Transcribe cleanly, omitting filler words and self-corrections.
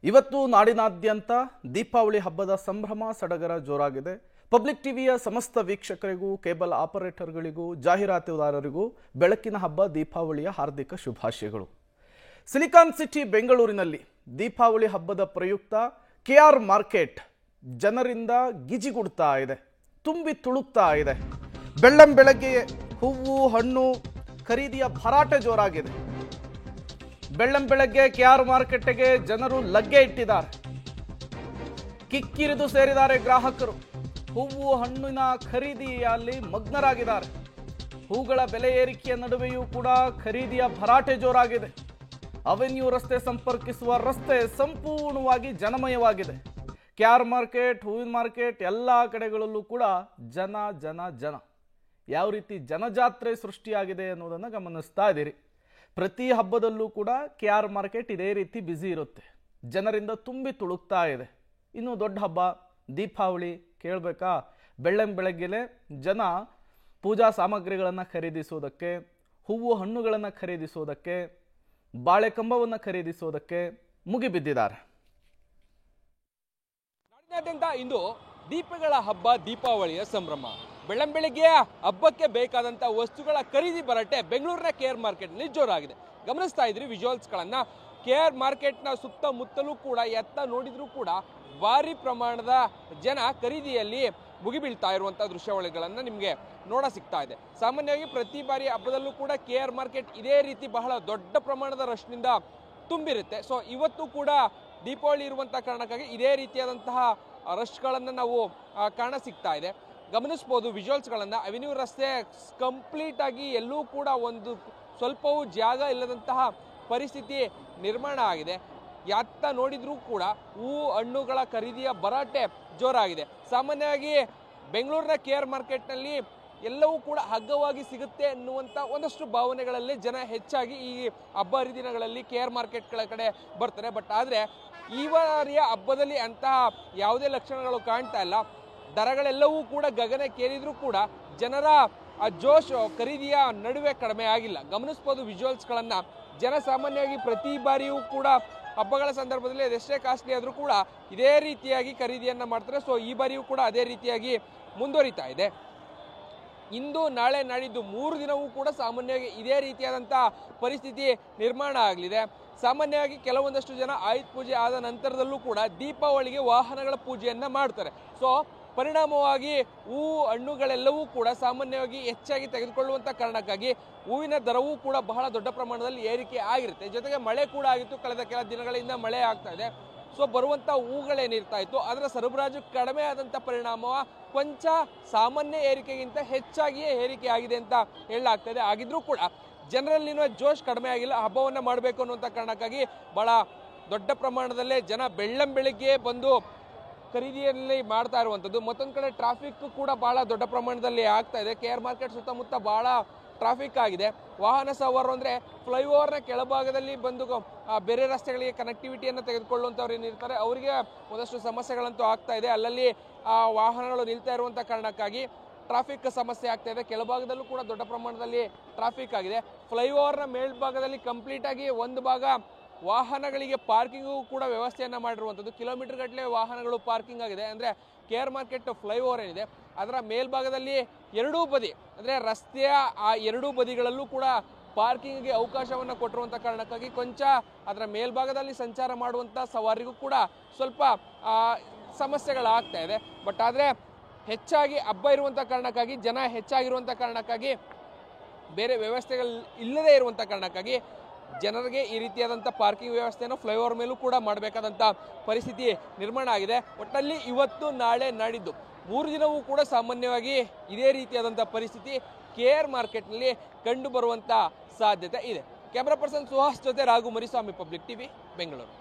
ಇವತ್ತು ನಾಡಿನಾದ್ಯಂತ ದೀಪಾವಳಿ ಹಬ್ಬದ ಸಂಭ್ರಮ ಸಡಗರ ಜೋರಾಗಿದೆ. ಪಬ್ಲಿಕ್ ಟಿವಿಯ ಸಮಸ್ತ ವೀಕ್ಷಕರಿಗೂ, ಕೇಬಲ್ ಆಪರೇಟರ್ಗಳಿಗೂ, ಜಾಹೀರಾತುದಾರರಿಗೂ ಬೆಳಕಿನ ಹಬ್ಬ ದೀಪಾವಳಿಯ ಹಾರ್ದಿಕ ಶುಭಾಶಯಗಳು. ಸಿಲಿಕಾನ್ ಸಿಟಿ ಬೆಂಗಳೂರಿನಲ್ಲಿ ದೀಪಾವಳಿ ಹಬ್ಬದ ಪ್ರಯುಕ್ತ ಕೆಆರ್ ಮಾರ್ಕೆಟ್ ಜನರಿಂದ ಗಿಜಿಗುಡ್ತಾ ಇದೆ, ತುಂಬಿ ತುಳುಕ್ತಾ ಇದೆ. ಬೆಳ್ಳಂಬೆಳಗ್ಗೆ ಹೂವು ಹಣ್ಣು ಖರೀದಿಯ ಭರಾಟೆ ಜೋರಾಗಿದೆ. ಬೆಳ್ಳಂಬೆಳಗ್ಗೆ ಕೆಆರ್ ಮಾರ್ಕೆಟ್ಗೆ ಜನರು ಲಗ್ಗೆ ಇಟ್ಟಿದ್ದಾರೆ, ಕಿಕ್ಕಿರಿದು ಸೇರಿದ್ದಾರೆ. ಗ್ರಾಹಕರು ಹೂವು ಹಣ್ಣಿನ ಖರೀದಿಯಲ್ಲಿ ಮಗ್ನರಾಗಿದ್ದಾರೆ. ಹೂಗಳ ಬೆಲೆ ಏರಿಕೆಯ ನಡುವೆಯೂ ಕೂಡ ಖರೀದಿಯ ಭರಾಟೆ ಜೋರಾಗಿದೆ. ಅವೆನ್ಯೂ ರಸ್ತೆ ಸಂಪರ್ಕಿಸುವ ರಸ್ತೆ ಸಂಪೂರ್ಣವಾಗಿ ಜನಮಯವಾಗಿದೆ. ಕೆಆರ್ ಮಾರ್ಕೆಟ್, ಹೂವಿನ ಮಾರ್ಕೆಟ್ ಎಲ್ಲ ಕಡೆಗಳಲ್ಲೂ ಕೂಡ ಜನ ಜನ ಜನ. ಯಾವ ರೀತಿ ಜನಜಾತ್ರೆ ಸೃಷ್ಟಿಯಾಗಿದೆ ಅನ್ನೋದನ್ನು ಗಮನಿಸ್ತಾ ಇದ್ದೀರಿ. ಪ್ರತಿ ಹಬ್ಬದಲ್ಲೂ ಕೂಡ ಕೆಆರ್ ಮಾರ್ಕೆಟ್ ಇದೇ ರೀತಿ ಬ್ಯುಸಿ ಇರುತ್ತೆ, ಜನರಿಂದ ತುಂಬಿ ತುಳುಕ್ತಾ ಇದೆ. ಇನ್ನು ದೊಡ್ಡ ಹಬ್ಬ ದೀಪಾವಳಿ ಕೇಳಬೇಕಾ? ಬೆಳ್ಳಂಬೆಳಗ್ಗೆಲೆ ಜನ ಪೂಜಾ ಸಾಮಗ್ರಿಗಳನ್ನು ಖರೀದಿಸೋದಕ್ಕೆ, ಹೂವು ಹಣ್ಣುಗಳನ್ನು ಖರೀದಿಸೋದಕ್ಕೆ, ಬಾಳೆಕಂಬವನ್ನು ಖರೀದಿಸೋದಕ್ಕೆ ಮುಗಿಬಿದ್ದಿದ್ದಾರೆ. ನಾಡಿನಾದ್ಯಂತ ಇಂದು ದೀಪಗಳ ಹಬ್ಬ, ದೀಪಾವಳಿಯ ಸಂಭ್ರಮ. ಬೆಳ್ಳಂಬೆಳಗ್ಗೆ ಹಬ್ಬಕ್ಕೆ ಬೇಕಾದಂಥ ವಸ್ತುಗಳ ಖರೀದಿ ಭರಾಟೆ ಬೆಂಗಳೂರಿನ ಕೆಆರ್ ಮಾರ್ಕೆಟ್ನಲ್ಲಿ ಜೋರಾಗಿದೆ. ಗಮನಿಸ್ತಾ ಇದ್ರಿ ವಿಜುವಲ್ಸ್ಗಳನ್ನ. ಕೆಆರ್ ಮಾರ್ಕೆಟ್ನ ಸುತ್ತಮುತ್ತಲೂ ಕೂಡ ಎತ್ತ ನೋಡಿದ್ರೂ ಕೂಡ ಭಾರಿ ಪ್ರಮಾಣದ ಜನ ಖರೀದಿಯಲ್ಲಿ ಮುಗಿಬೀಳ್ತಾ ಇರುವಂಥ ದೃಶ್ಯಾವಳಿಗಳನ್ನು ನಿಮಗೆ ನೋಡ ಸಿಗ್ತಾ ಇದೆ. ಸಾಮಾನ್ಯವಾಗಿ ಪ್ರತಿ ಬಾರಿ ಹಬ್ಬದಲ್ಲೂ ಕೂಡ ಕೆಆರ್ ಮಾರ್ಕೆಟ್ ಇದೇ ರೀತಿ ಬಹಳ ದೊಡ್ಡ ಪ್ರಮಾಣದ ರಶ್ನಿಂದ ತುಂಬಿರುತ್ತೆ. ಸೊ ಇವತ್ತು ಕೂಡ ದೀಪಾವಳಿ ಇರುವಂಥ ಕಾರಣಕ್ಕಾಗಿ ಇದೇ ರೀತಿಯಾದಂತಹ ರಶ್ಗಳನ್ನು ನಾವು ಕಾಣ ಸಿಗ್ತಾ ಇದೆ. ಗಮನಿಸ್ಬೋದು ವಿಜುವಲ್ಸ್ಗಳನ್ನು. ಅವೆನ್ಯೂ ರಸ್ತೆ ಕಂಪ್ಲೀಟ್ ಆಗಿ ಎಲ್ಲೂ ಕೂಡ ಒಂದು ಸ್ವಲ್ಪವೂ ಜಾಗ ಇಲ್ಲದಂತಹ ಪರಿಸ್ಥಿತಿ ನಿರ್ಮಾಣ ಆಗಿದೆ. ಯಾತ್ತ ನೋಡಿದ್ರೂ ಕೂಡ ಹೂವು ಹಣ್ಣುಗಳ ಖರೀದಿಯ ಭರಾಟೆ ಜೋರಾಗಿದೆ. ಸಾಮಾನ್ಯವಾಗಿ ಬೆಂಗಳೂರಿನ ಕೆಆರ್ ಮಾರ್ಕೆಟ್ನಲ್ಲಿ ಎಲ್ಲವೂ ಕೂಡ ಅಗ್ಗವಾಗಿ ಸಿಗುತ್ತೆ ಅನ್ನುವಂಥ ಒಂದಷ್ಟು ಭಾವನೆಗಳಲ್ಲಿ ಜನ ಹೆಚ್ಚಾಗಿ ಈ ಹಬ್ಬ ಹರಿದಿನಗಳಲ್ಲಿ ಕೆಆರ್ ಮಾರ್ಕೆಟ್ಗಳ ಕಡೆ ಬರ್ತಾರೆ. ಬಟ್ ಆದರೆ ಈ ಬಾರಿಯ ಹಬ್ಬದಲ್ಲಿ ಅಂತಹ ಯಾವುದೇ ಲಕ್ಷಣಗಳು ಕಾಣ್ತಾ ಇಲ್ಲ. ದರಗಳೆಲ್ಲವೂ ಕೂಡ ಗಗನಕ್ಕೇರಿದ್ರೂ ಕೂಡ ಜನರ ಆ ಜೋಶ್ ಖರೀದಿಯ ನಡುವೆ ಕಡಿಮೆ ಆಗಿಲ್ಲ. ಗಮನಿಸ್ಬೋದು ವಿಜುವಲ್ಸ್ಗಳನ್ನು. ಜನ ಸಾಮಾನ್ಯವಾಗಿ ಪ್ರತಿ ಬಾರಿಯೂ ಕೂಡ ಹಬ್ಬಗಳ ಸಂದರ್ಭದಲ್ಲಿ ಅದೆಷ್ಟೇ ಕಾಸ್ಟ್ಲಿ ಆದರೂ ಕೂಡ ಇದೇ ರೀತಿಯಾಗಿ ಖರೀದಿಯನ್ನು ಮಾಡ್ತಾರೆ. ಸೊ ಈ ಬಾರಿಯೂ ಕೂಡ ಅದೇ ರೀತಿಯಾಗಿ ಮುಂದುವರಿತಾ ಇದೆ. ಇಂದು ನಾಳೆ ನಾಡಿದ್ದು 3 ದಿನವೂ ಕೂಡ ಸಾಮಾನ್ಯವಾಗಿ ಇದೇ ರೀತಿಯಾದಂಥ ಪರಿಸ್ಥಿತಿ ನಿರ್ಮಾಣ ಆಗಲಿದೆ. ಸಾಮಾನ್ಯವಾಗಿ ಕೆಲವೊಂದಷ್ಟು ಜನ ಆಯುಧ ಪೂಜೆ ಆದ ನಂತರದಲ್ಲೂ ಕೂಡ ದೀಪಾವಳಿಗೆ ವಾಹನಗಳ ಪೂಜೆಯನ್ನು ಮಾಡ್ತಾರೆ. ಸೊ ಪರಿಣಾಮವಾಗಿ ಹೂವು ಹಣ್ಣುಗಳೆಲ್ಲವೂ ಕೂಡ ಸಾಮಾನ್ಯವಾಗಿ ಹೆಚ್ಚಾಗಿ ತೆಗೆದುಕೊಳ್ಳುವಂಥ ಕಾರಣಕ್ಕಾಗಿ ಹೂವಿನ ದರವೂ ಕೂಡ ಬಹಳ ದೊಡ್ಡ ಪ್ರಮಾಣದಲ್ಲಿ ಏರಿಕೆ ಆಗಿರುತ್ತೆ. ಜೊತೆಗೆ ಮಳೆ ಕೂಡ ಆಗಿತ್ತು, ಕಳೆದ ಕೆಲ ದಿನಗಳಿಂದ ಮಳೆ ಆಗ್ತಾ ಇದೆ. ಸೊ ಬರುವಂಥ ಹೂಗಳೇನಿರ್ತಾ ಇತ್ತು ಅದರ ಸರಬರಾಜು ಕಡಿಮೆ ಆದಂಥ ಪರಿಣಾಮ ಕೊಂಚ ಸಾಮಾನ್ಯ ಏರಿಕೆಗಿಂತ ಹೆಚ್ಚಾಗಿಯೇ ಏರಿಕೆ ಆಗಿದೆ ಅಂತ ಹೇಳಲಾಗ್ತಾ ಇದೆ. ಆಗಿದ್ರೂ ಕೂಡ ಜನರಲ್ಲಿನ ಜೋಶ್ ಕಡಿಮೆ ಆಗಿಲ್ಲ. ಹಬ್ಬವನ್ನು ಮಾಡಬೇಕು ಅನ್ನುವಂಥ ಕಾರಣಕ್ಕಾಗಿ ಬಹಳ ದೊಡ್ಡ ಪ್ರಮಾಣದಲ್ಲೇ ಜನ ಬೆಳ್ಳಂಬೆಳಗ್ಗೆ ಬಂದು ಖರೀದಿಯಲ್ಲಿ ಮಾಡ್ತಾ ಇರುವಂಥದ್ದು. ಮತ್ತೊಂದು ಕಡೆ ಟ್ರಾಫಿಕ್ ಕೂಡ ಬಹಳ ದೊಡ್ಡ ಪ್ರಮಾಣದಲ್ಲಿ ಆಗ್ತಾ ಇದೆ. ಕೆಆರ್ ಮಾರ್ಕೆಟ್ ಸುತ್ತಮುತ್ತ ಬಹಳ ಟ್ರಾಫಿಕ್ ಆಗಿದೆ. ವಾಹನ ಸವಾರರು ಅಂದರೆ ಫ್ಲೈಓವರ್ನ ಕೆಳಭಾಗದಲ್ಲಿ ಬಂದು ಬೇರೆ ರಸ್ತೆಗಳಿಗೆ ಕನೆಕ್ಟಿವಿಟಿಯನ್ನು ತೆಗೆದುಕೊಳ್ಳುವಂಥವ್ರು ಏನಿರ್ತಾರೆ ಅವರಿಗೆ ಒಂದಷ್ಟು ಸಮಸ್ಯೆಗಳಂತೂ ಆಗ್ತಾ ಇದೆ. ಅಲ್ಲಲ್ಲಿ ವಾಹನಗಳು ನಿಲ್ತಾ ಇರುವಂಥ ಕಾರಣಕ್ಕಾಗಿ ಟ್ರಾಫಿಕ್ ಸಮಸ್ಯೆ ಆಗ್ತಾ ಇದೆ. ಕೆಳಭಾಗದಲ್ಲೂ ಕೂಡ ದೊಡ್ಡ ಪ್ರಮಾಣದಲ್ಲಿ ಟ್ರಾಫಿಕ್ ಆಗಿದೆ. ಫ್ಲೈಓವರ್ನ ಮೇಲ್ಭಾಗದಲ್ಲಿ ಕಂಪ್ಲೀಟಾಗಿ ಒಂದು ಭಾಗ ವಾಹನಗಳಿಗೆ ಪಾರ್ಕಿಂಗು ಕೂಡ ವ್ಯವಸ್ಥೆಯನ್ನು ಮಾಡಿರುವಂಥದ್ದು. ಕಿಲೋಮೀಟರ್ ಗಟ್ಟಲೆ ವಾಹನಗಳು ಪಾರ್ಕಿಂಗ್ ಆಗಿದೆ. ಅಂದರೆ ಕೆಆರ್ ಮಾರ್ಕೆಟ್ ಫ್ಲೈಓವರ್ ಏನಿದೆ ಅದರ ಮೇಲ್ಭಾಗದಲ್ಲಿ ಎರಡೂ ಬದಿ ಅಂದರೆ ರಸ್ತೆಯ ಆ ಎರಡೂ ಬದಿಗಳಲ್ಲೂ ಕೂಡ ಪಾರ್ಕಿಂಗ್ಗೆ ಅವಕಾಶವನ್ನು ಕೊಟ್ಟಿರುವಂಥ ಕಾರಣಕ್ಕಾಗಿ ಕೊಂಚ ಅದರ ಮೇಲ್ಭಾಗದಲ್ಲಿ ಸಂಚಾರ ಮಾಡುವಂಥ ಸವಾರಿಗೂ ಕೂಡ ಸ್ವಲ್ಪ ಸಮಸ್ಯೆಗಳಾಗ್ತಾ ಇದೆ. ಬಟ್ ಆದರೆ ಹೆಚ್ಚಾಗಿ ಹಬ್ಬ ಇರುವಂಥ ಕಾರಣಕ್ಕಾಗಿ ಜನ ಹೆಚ್ಚಾಗಿರುವಂಥ ಕಾರಣಕ್ಕಾಗಿ ಬೇರೆ ವ್ಯವಸ್ಥೆಗಳು ಇಲ್ಲದೇ ಇರುವಂಥ ಕಾರಣಕ್ಕಾಗಿ ಜನರಿಗೆ ಈ ರೀತಿಯಾದಂಥ ಪಾರ್ಕಿಂಗ್ ವ್ಯವಸ್ಥೆಯನ್ನು ಫ್ಲೈಓವರ್ ಮೇಲೂ ಕೂಡ ಮಾಡಬೇಕಾದಂಥ ಪರಿಸ್ಥಿತಿ ನಿರ್ಮಾಣ ಆಗಿದೆ. ಒಟ್ಟಲ್ಲಿ ಇವತ್ತು ನಾಳೆ ನಾಡಿದ್ದು 3 ದಿನವೂ ಕೂಡ ಸಾಮಾನ್ಯವಾಗಿ ಇದೇ ರೀತಿಯಾದಂಥ ಪರಿಸ್ಥಿತಿ ಕೆಆರ್ ಮಾರ್ಕೆಟ್ನಲ್ಲಿ ಕಂಡು ಬರುವಂಥ ಸಾಧ್ಯತೆ ಇದೆ. ಕ್ಯಾಮ್ರಾ ಪರ್ಸನ್ ಸುಹಾಸ್ ಜೊತೆ ರಾಘು ಮರಿಸ್ವಾಮಿ, ಪಬ್ಲಿಕ್ ಟಿವಿ, ಬೆಂಗಳೂರು.